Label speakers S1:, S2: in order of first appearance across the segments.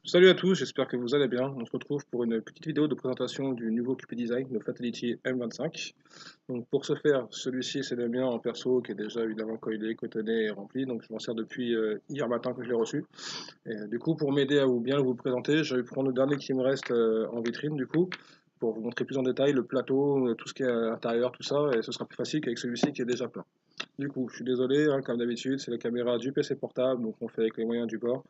S1: Salut à tous, j'espère que vous allez bien. On se retrouve pour une petite vidéo de présentation du nouveau QP Design, le Fatality M25. Donc pour ce faire, celui-ci c'est le mien en perso qui est déjà évidemment coilé, cotonné et rempli. Donc je m'en sers depuis hier matin que je l'ai reçu. Et du coup pour m'aider à bien vous le présenter, je vais prendre le dernier qui me reste en vitrine du coup, pour vous montrer plus en détail le plateau, tout ce qui est à l'intérieur, tout ça, et ce sera plus facile qu'avec celui-ci qui est déjà plein. Du coup, je suis désolé, hein, comme d'habitude, c'est la caméra du PC portable, donc on fait avec les moyens du bord.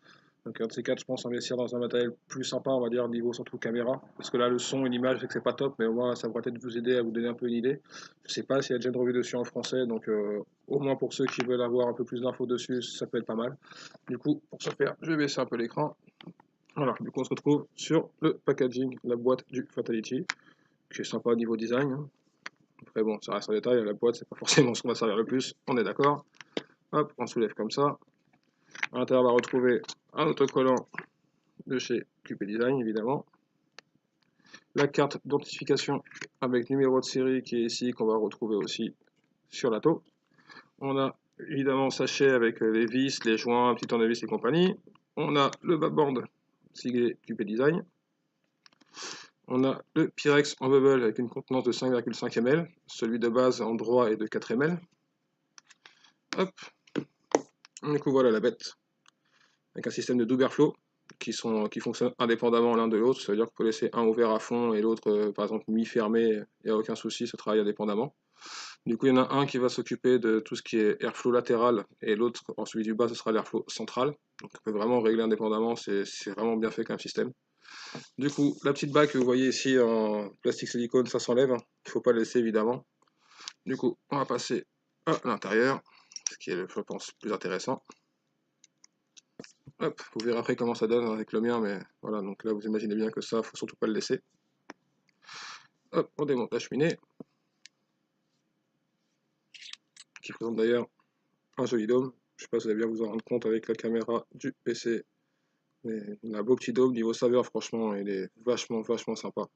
S1: Donc un de ces quatre, je pense investir dans un matériel plus sympa, on va dire, niveau surtout caméra. Parce que là, le son et l'image, je sais que c'est pas top, mais au moins, ça pourrait peut-être vous aider à vous donner un peu une idée. Je sais pas s'il y a déjà une revue dessus en français, donc au moins pour ceux qui veulent avoir un peu plus d'infos dessus, ça peut être pas mal. Du coup, pour ce faire, je vais baisser un peu l'écran. Voilà, du coup, on se retrouve sur le packaging, la boîte du Fatality, qui est sympa au niveau design, hein. Après, bon, ça reste en détail, la boîte, c'est pas forcément ce qu'on va servir le plus, on est d'accord. Hop, on soulève comme ça. À l'intérieur, on va retrouver un autocollant de chez QP Design, évidemment. La carte d'identification avec numéro de série qui est ici, qu'on va retrouver aussi sur la taux. On a évidemment sachet avec les vis, les joints, un petit tournevis et compagnie. On a le bas-band siglé QP Design. On a le Pyrex en bubble avec une contenance de 5,5 ml. Celui de base en droit est de 4 ml. Hop. Du coup, voilà la bête. Avec un système de double airflow qui fonctionnent indépendamment l'un de l'autre. Ça veut dire qu'on peut laisser un ouvert à fond et l'autre, par exemple, mi-fermé. Il n'y a aucun souci, ça travaille indépendamment. Du coup, il y en a un qui va s'occuper de tout ce qui est airflow latéral et l'autre, en celui du bas, ce sera l'airflow central. Donc on peut vraiment régler indépendamment, c'est vraiment bien fait comme système. Du coup, la petite bague que vous voyez ici en plastique silicone, ça s'enlève. Il ne faut pas le laisser évidemment. Du coup, on va passer à l'intérieur, ce qui est, je pense, plus intéressant. Hop, vous verrez après comment ça donne avec le mien, mais voilà, donc là vous imaginez bien que ça, faut surtout pas le laisser. Hop, on démonte la cheminée, qui présente d'ailleurs un joli dôme. Je sais pas si vous allez bien vous en rendre compte avec la caméra du PC, mais il a un beau petit dôme, niveau saveur franchement, il est vachement sympa.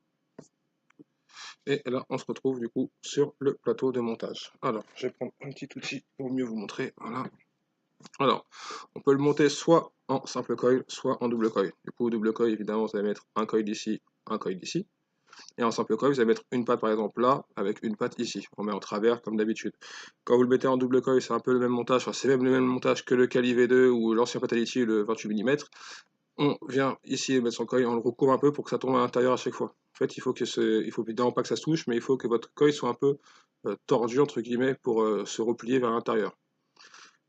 S1: Et là on se retrouve du coup sur le plateau de montage. Alors, je vais prendre un petit outil pour mieux vous montrer, voilà. Alors, on peut le monter soit en simple coil, soit en double coil. Du coup, double coil, évidemment, vous allez mettre un coil ici, un coil ici. Et en simple coil, vous allez mettre une patte par exemple là, avec une patte ici. On met en travers comme d'habitude. Quand vous le mettez en double coil, c'est un peu le même montage, enfin, c'est même le même montage que le Kali V2 ou l'ancien Fatality, le 28 mm. On vient ici mettre son coil, on le recouvre un peu pour que ça tombe à l'intérieur à chaque fois. En fait, il faut évidemment pas que ça se touche, mais il faut que votre coil soit un peu tordu entre guillemets pour se replier vers l'intérieur.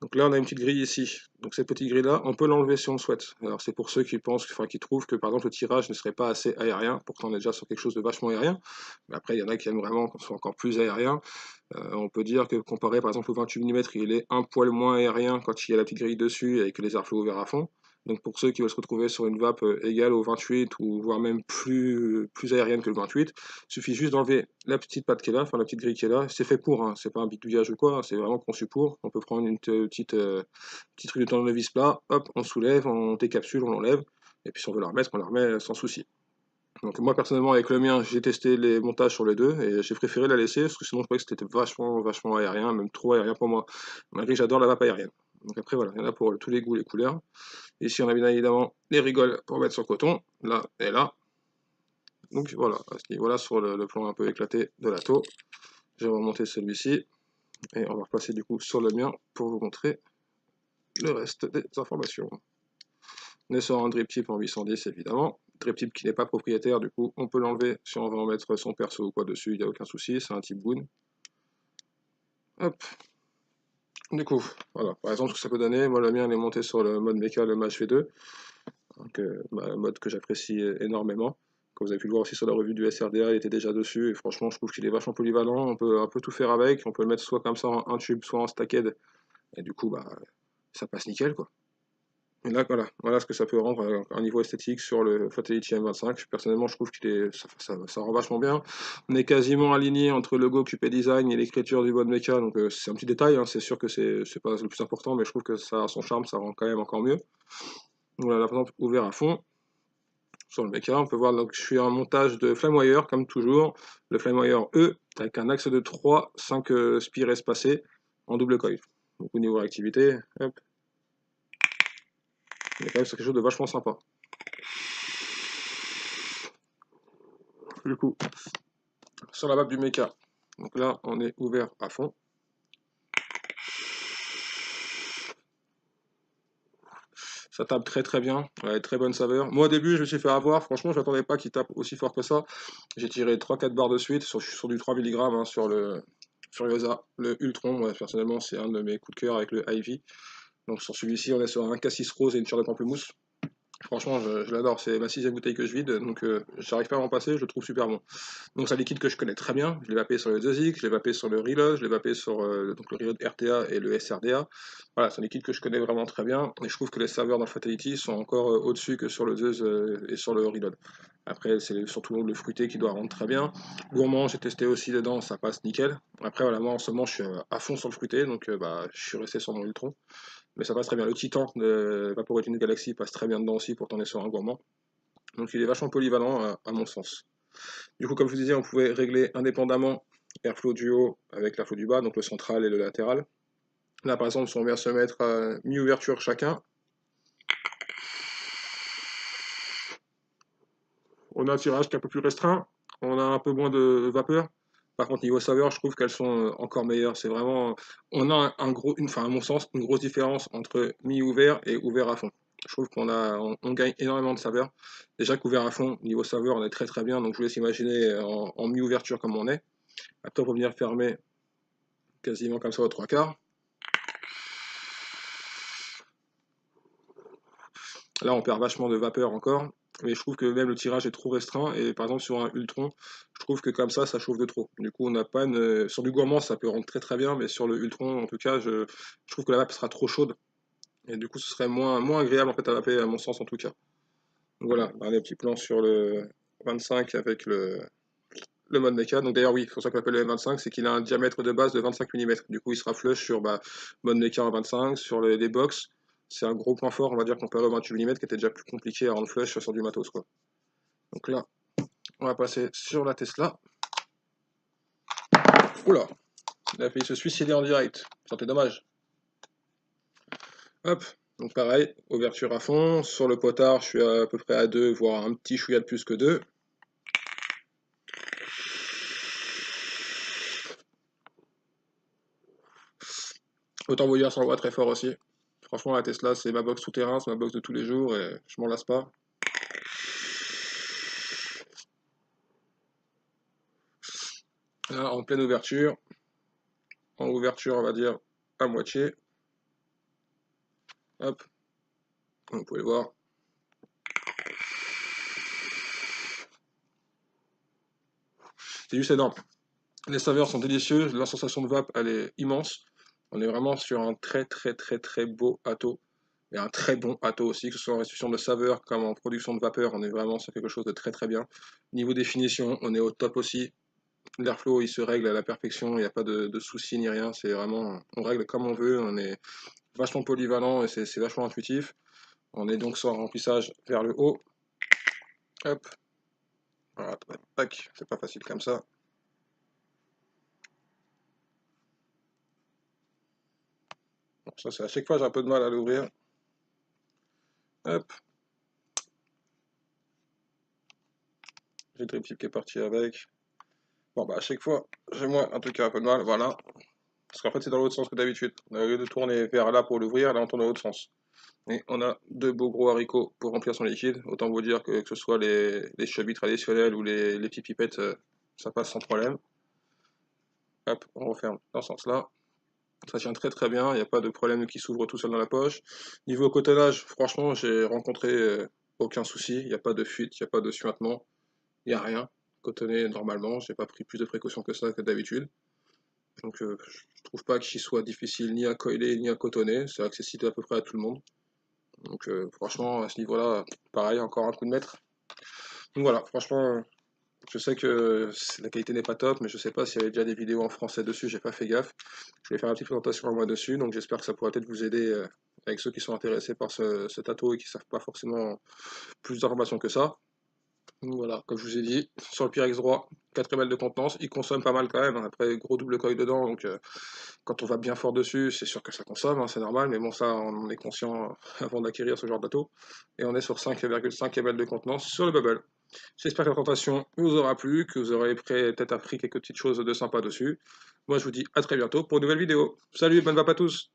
S1: Donc là, on a une petite grille ici. Donc cette petite grille-là, on peut l'enlever si on le souhaite. Alors c'est pour ceux qui pensent, enfin qui trouvent que par exemple le tirage ne serait pas assez aérien. Pourtant on est déjà sur quelque chose de vachement aérien. Mais après, il y en a qui aiment vraiment qu'on soit encore plus aérien. On peut dire que comparé par exemple au 28 mm, il est un poil moins aérien quand il y a la petite grille dessus et que les airflows ouverts à fond. Donc pour ceux qui veulent se retrouver sur une vape égale au 28 ou voire même plus aérienne que le 28, il suffit juste d'enlever la petite patte qui est là, enfin la petite grille qui est là. C'est fait pour, hein, c'est pas un bidouillage ou quoi, hein, c'est vraiment conçu pour. On peut prendre une petite truc de tournevis plat, hop, on soulève, on décapsule, on l'enlève. Et puis si on veut la remettre, on la remet sans souci. Donc moi personnellement avec le mien, j'ai testé les montages sur les deux et j'ai préféré la laisser parce que sinon je trouvais que c'était vachement aérien, même trop aérien pour moi. Malgré que j'adore la vape aérienne. Donc après voilà, il y en a pour tous les goûts, les couleurs. Ici, on a bien évidemment les rigoles pour mettre son coton, là et là. Donc voilà, à ce niveau-là, sur le plan un peu éclaté de la taux, je vais remonter celui-ci et on va repasser du coup sur le mien pour vous montrer le reste des informations. On est sur un drip tip en 810 évidemment, drip tip qui n'est pas propriétaire, du coup on peut l'enlever si on veut en mettre son perso ou quoi dessus, il n'y a aucun souci, c'est un type Boon. Hop, du coup, voilà, par exemple ce que ça peut donner, moi le mien est monté sur le mode mecha, le Mach V2, donc un mode que j'apprécie énormément. Comme vous avez pu le voir aussi sur la revue du SRDA, il était déjà dessus, et franchement je trouve qu'il est vachement polyvalent, on peut un peu tout faire avec, on peut le mettre soit comme ça en un tube, soit en stacked, et du coup bah ça passe nickel quoi. Et là voilà ce que ça peut rendre un niveau esthétique sur le Fatality M25. Personnellement je trouve ça rend vachement bien. On est quasiment aligné entre le logo QP Design et l'écriture du mode mecha, donc c'est un petit détail, hein. C'est sûr que c'est pas le plus important, mais je trouve que ça a son charme, ça rend quand même encore mieux. Voilà, là par exemple ouvert à fond. Sur le mecha, on peut voir donc je suis un montage de FlameWire comme toujours, le FlameWire E avec un axe de 3-5 spires espacés en double coil. Donc au niveau réactivité, hop, on est quand même sur quelque chose de vachement sympa. Du coup, sur la map du mecha, donc là, on est ouvert à fond. Ça tape très très bien, ouais, très bonne saveur. Moi au début je me suis fait avoir, franchement je m'attendais pas qu'il tape aussi fort que ça. J'ai tiré 3-4 barres de suite sur du 3 mg hein, sur le Furiosa. Le Ultron, ouais, personnellement c'est un de mes coups de cœur avec le Ivy. Donc sur celui-ci on est sur un cassis rose et une chair de pamplemousse. Franchement je l'adore, c'est ma 6e bouteille que je vide, donc j'arrive pas à m'en passer, je le trouve super bon. Donc c'est un liquide que je connais très bien, je l'ai vappé sur le 2X, je l'ai vappé sur le Reload, je l'ai vappé sur donc le Reload RTA et le SRDA. Voilà, c'est un liquide que je connais vraiment très bien, et je trouve que les saveurs dans le Fatality sont encore au-dessus que sur le 2 et sur le Reload. Après, c'est surtout le fruité qui doit rendre très bien. Gourmand, j'ai testé aussi dedans, ça passe nickel. Après, voilà, moi en ce moment, je suis à fond sur le fruité, donc bah, je suis resté sur mon Ultron. Mais ça passe très bien. Le Titan de Vaporwave Galaxy passe très bien dedans aussi pour t'en sur un gourmand. Donc il est vachement polyvalent à mon sens. Du coup, comme je vous disais, on pouvait régler indépendamment Airflow du haut avec l'Airflow du bas, donc le central et le latéral. Là, par exemple, si on vient se mettre à mi-ouverture chacun, on a un tirage qui est un peu plus restreint, on a un peu moins de vapeur. Par contre, niveau saveur, je trouve qu'elles sont encore meilleures. C'est vraiment, on a un gros, enfin, à mon sens, une grosse différence entre mi-ouvert et ouvert à fond. Je trouve on gagne énormément de saveur. Déjà qu'ouvert à fond, niveau saveur, on est très très bien. Donc, je vous laisse imaginer en mi-ouverture comme on est. Après, on va venir fermer quasiment comme ça aux trois quarts. Là, on perd vachement de vapeur encore, mais je trouve que même le tirage est trop restreint. Et par exemple, sur un Ultron, je trouve que comme ça chauffe de trop. Du coup, on n'a pas une. Sur du gourmand, ça peut rendre très très bien, mais sur le Ultron, en tout cas, je trouve que la map sera trop chaude. Et du coup, ce serait moins agréable en fait à vaper, à mon sens en tout cas. Donc voilà, un des petits plans sur le 25 avec le mode mecha. Donc d'ailleurs, oui, c'est pour ça qu'on appelle le M25, c'est qu'il a un diamètre de base de 25 mm. Du coup, il sera flush sur bah, mode mecha en 25, sur les box. C'est un gros point fort, on va dire, comparé au 28 mm qui était déjà plus compliqué à rendre flush sur du matos, quoi. Donc là, on va passer sur la Tesla. Oula, il a failli se suicider en direct. C'était dommage. Hop, donc pareil, ouverture à fond. Sur le potard, je suis à peu près à 2, voire un petit chouïa de plus que 2. Autant vous dire, ça envoie très fort aussi. Franchement, la Tesla, c'est ma box tout-terrain, c'est ma box de tous les jours et je m'en lasse pas. Là, en pleine ouverture. En ouverture, on va dire à moitié. Hop, comme vous pouvez le voir. C'est juste énorme. Les saveurs sont délicieuses, la sensation de vape, elle est immense. On est vraiment sur un très très très très beau Atto. Et un très bon Atto aussi, que ce soit en restitution de saveur comme en production de vapeur, on est vraiment sur quelque chose de très très bien. Niveau définition, on est au top aussi. L'airflow, il se règle à la perfection, il n'y a pas de soucis ni rien. C'est vraiment, on règle comme on veut, on est vachement polyvalent et c'est vachement intuitif. On est donc sur un remplissage vers le haut. Hop, voilà, tac, c'est pas facile comme ça. Bon, ça c'est à chaque fois j'ai un peu de mal à l'ouvrir. Hop, j'ai le drip tip qui est parti avec. Bon bah à chaque fois, j'ai moi un truc qui a un peu de mal, voilà. Parce qu'en fait c'est dans l'autre sens que d'habitude. Au lieu de tourner vers là pour l'ouvrir, là on tourne dans l'autre sens. Et on a deux beaux gros haricots pour remplir son liquide. Autant vous dire que ce soit les chubby traditionnels ou les petites pipettes, ça passe sans problème. Hop, on referme dans ce sens-là. Ça tient très très bien, il n'y a pas de problème qui s'ouvre tout seul dans la poche. Niveau cotonnage, franchement, j'ai rencontré aucun souci. Il n'y a pas de fuite, il n'y a pas de suintement, il n'y a rien. Cotonné normalement, j'ai pas pris plus de précautions que ça que d'habitude. Donc je trouve pas qu'il soit difficile ni à coiler ni à cotonner. C'est accessible à peu près à tout le monde. Donc franchement, à ce niveau-là, pareil, encore un coup de maître. Donc voilà, franchement, je sais que la qualité n'est pas top, mais je sais pas s'il y avait déjà des vidéos en français dessus, j'ai pas fait gaffe. Je vais faire une petite présentation à moi dessus, donc j'espère que ça pourra peut-être vous aider avec ceux qui sont intéressés par ce tato et qui savent pas forcément plus d'informations que ça. Donc voilà, comme je vous ai dit, sur le Pyrex droit, 4 ml de contenance, il consomme pas mal quand même, hein. Après gros double coil dedans, donc quand on va bien fort dessus, c'est sûr que ça consomme, hein, c'est normal, mais bon ça on en est conscient avant d'acquérir ce genre d'ato. Et on est sur 5,5 ml de contenance sur le bubble. J'espère que la présentation vous aura plu, que vous aurez peut-être appris quelques petites choses de sympa dessus. Moi, je vous dis à très bientôt pour une nouvelle vidéo. Salut, bonne vape à tous!